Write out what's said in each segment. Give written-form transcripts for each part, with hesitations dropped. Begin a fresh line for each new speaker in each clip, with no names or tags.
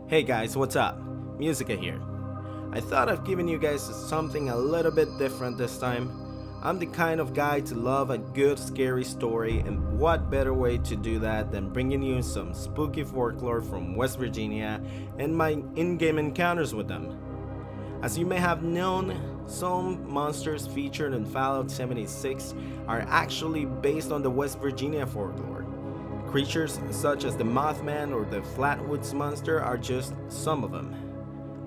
Hey guys, what's up? Musica here. I thought of giving you guys something a little bit different this time. I'm the kind of guy to love a good scary story, and what better way to do that than bringing you some spooky folklore from West Virginia and my in-game encounters with them. As you may have known, some monsters featured in Fallout 76 are actually based on the West Virginia folklore. Creatures such as the Mothman or the Flatwoods Monster are just some of them.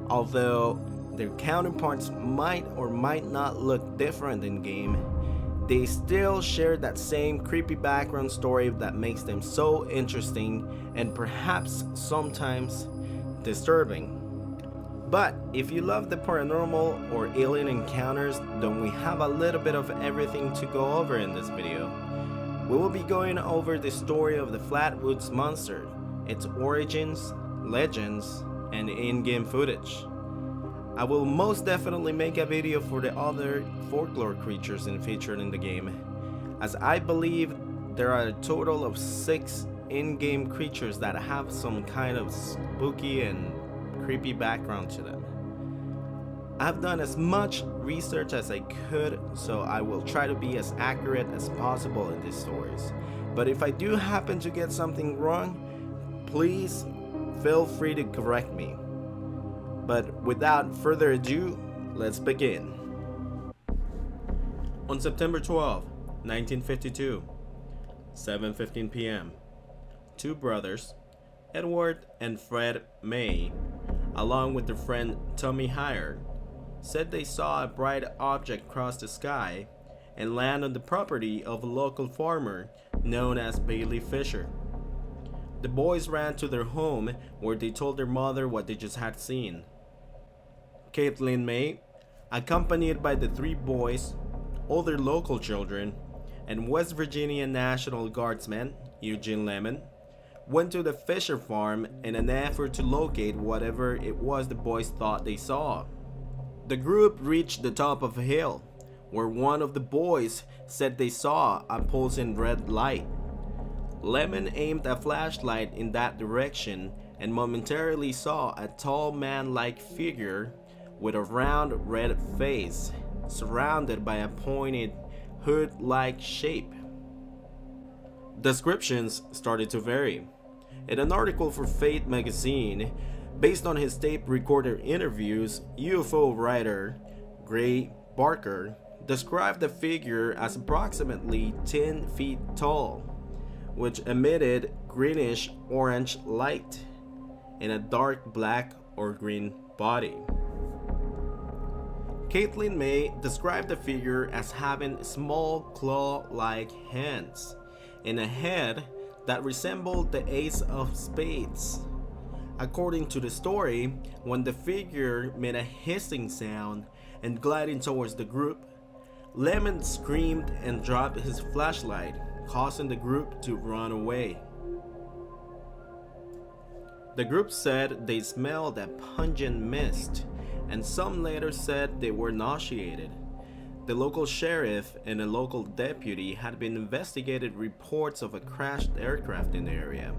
Although their counterparts might or might not look different in game, they still share that same creepy background story that makes them so interesting and perhaps sometimes disturbing. But if you love the paranormal or alien encounters, then we have a little bit of everything to go over in this video. We will be going over the story of the Flatwoods Monster, its origins, legends, and in-game footage. I will most definitely make a video for the other folklore creatures featured in the game, as I believe there are a total of 6 in-game creatures that have some kind of spooky and creepy background to them. I've done as much research as I could, so I will try to be as accurate as possible in these stories. But if I do happen to get something wrong, please feel free to correct me. But without further ado, let's begin. On September 12, 1952, 7:15 p.m., two brothers, Edward and Fred May, along with their friend Tommy Heyer, said they saw a bright object cross the sky and land on the property of a local farmer known as Bailey Fisher. The boys ran to their home where they told their mother what they just had seen. Caitlin May, accompanied by the 3 boys, other local children, and West Virginia National Guardsman Eugene Lemon, went to the Fisher farm in an effort to locate whatever it was the boys thought they saw. The group reached the top of a hill, where one of the boys said they saw a pulsing red light. Lemon aimed a flashlight in that direction and momentarily saw a tall man-like figure with a round red face, surrounded by a pointed hood-like shape. Descriptions started to vary. In an article for Fate magazine, based on his tape recorder interviews, UFO writer Gray Barker described the figure as approximately 10 feet tall, which emitted greenish orange light in a dark black or green body. Caitlin May described the figure as having small claw-like hands and a head that resembled the Ace of Spades. According to the story, when the figure made a hissing sound and gliding towards the group, Lemon screamed and dropped his flashlight, causing the group to run away. The group said they smelled a pungent mist, and some later said they were nauseated. The local sheriff and a local deputy had been investigated reports of a crashed aircraft in the area.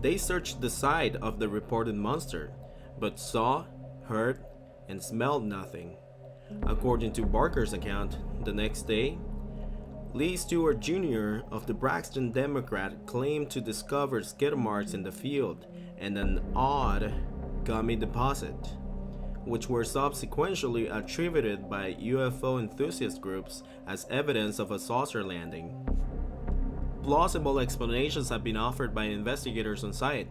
They searched the site of the reported monster, but saw, heard, and smelled nothing. According to Barker's account, the next day, Lee Stewart Jr. of the Braxton Democrat claimed to discover skid marks in the field and an odd gummy deposit, which were subsequently attributed by UFO enthusiast groups as evidence of a saucer landing. Plausible explanations have been offered by investigators on site,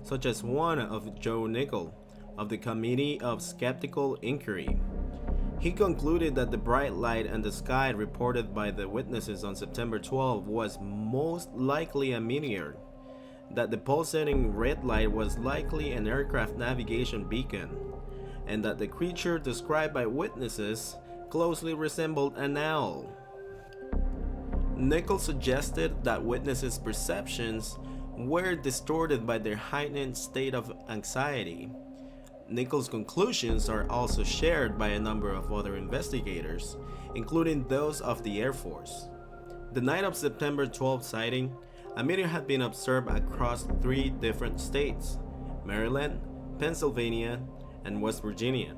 such as one of Joe Nickel of the Committee of Skeptical Inquiry. He concluded that the bright light in the sky reported by the witnesses on September 12 was most likely a meteor, that the pulsating red light was likely an aircraft navigation beacon, and that the creature described by witnesses closely resembled an owl. Nichols suggested that witnesses' perceptions were distorted by their heightened state of anxiety. Nichols' conclusions are also shared by a number of other investigators, including those of the Air Force. The night of September 12 sighting, a meteor had been observed across 3 different states, Maryland, Pennsylvania, and West Virginia.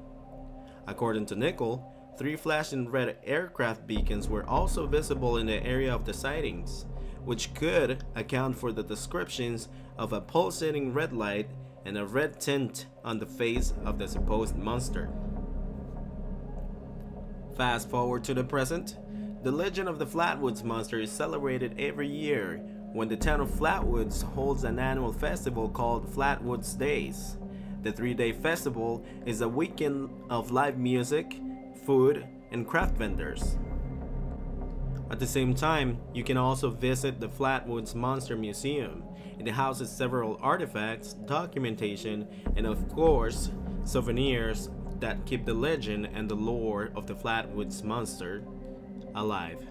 According to Nickel, 3 flashing red aircraft beacons were also visible in the area of the sightings, which could account for the descriptions of a pulsating red light and a red tint on the face of the supposed monster. Fast forward to the present, the legend of the Flatwoods Monster is celebrated every year when the town of Flatwoods holds an annual festival called Flatwoods Days. The 3-day festival is a weekend of live music, food, and craft vendors. At the same time, you can also visit the Flatwoods Monster Museum. It houses several artifacts, documentation, and of course, souvenirs that keep the legend and the lore of the Flatwoods Monster alive.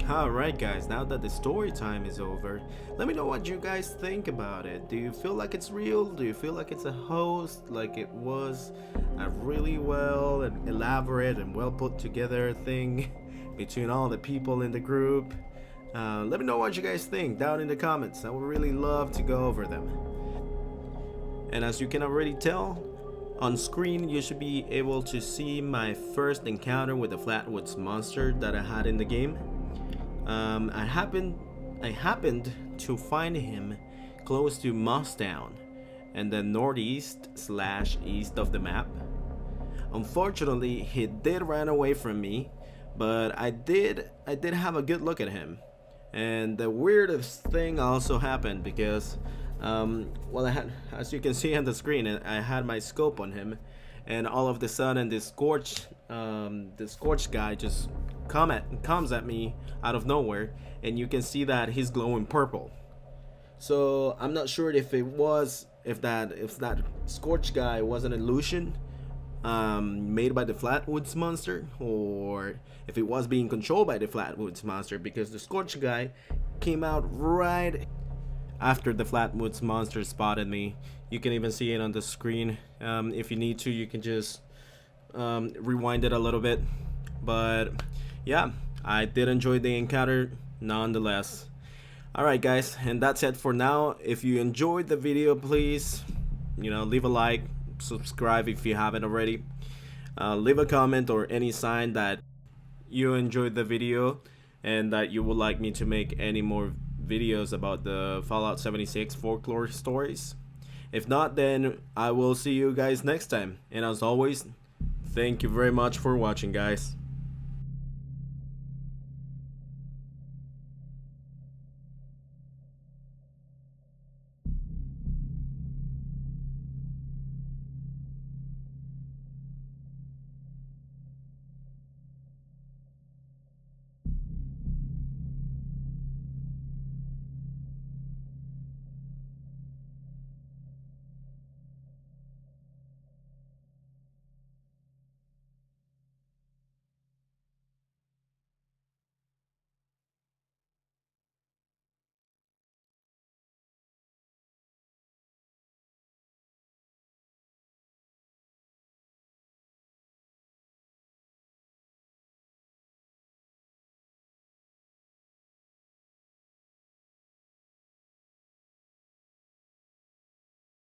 Alright guys, now that the story time is over, let me know what you guys think about it. Do you feel like it's real? Do you feel like it's a host? Like it was a really well and elaborate and well put together thing between all the people in the group? Let me know what you guys think down in the comments. I would really love to go over them. And as you can already tell, on screen you should be able to see my first encounter with the Flatwoods Monster that I had in the game. I happened to find him close to Mosstown and the northeast/east of the map. Unfortunately, he did run away from me, but I did have a good look at him. And the weirdest thing also happened because well, I had, as you can see on the screen, I had my scope on him, and all of the sudden this scorched guy just comes at me out of nowhere, and you can see that he's glowing purple. So I'm not sure if that scorched guy was an illusion made by the Flatwoods Monster, or if it was being controlled by the Flatwoods Monster, because the scorched guy came out right after the Flatwoods Monster spotted me. You can even see it on the screen. If you need to, you can just rewind it a little bit. But yeah, I did enjoy the encounter nonetheless. Alright guys, and that's it for now. If you enjoyed the video, please, leave a like, subscribe if you haven't already. Leave a comment or any sign that you enjoyed the video and that you would like me to make any more videos about the Fallout 76 folklore stories. If not, then I will see you guys next time, and as always, thank you very much for watching, guys.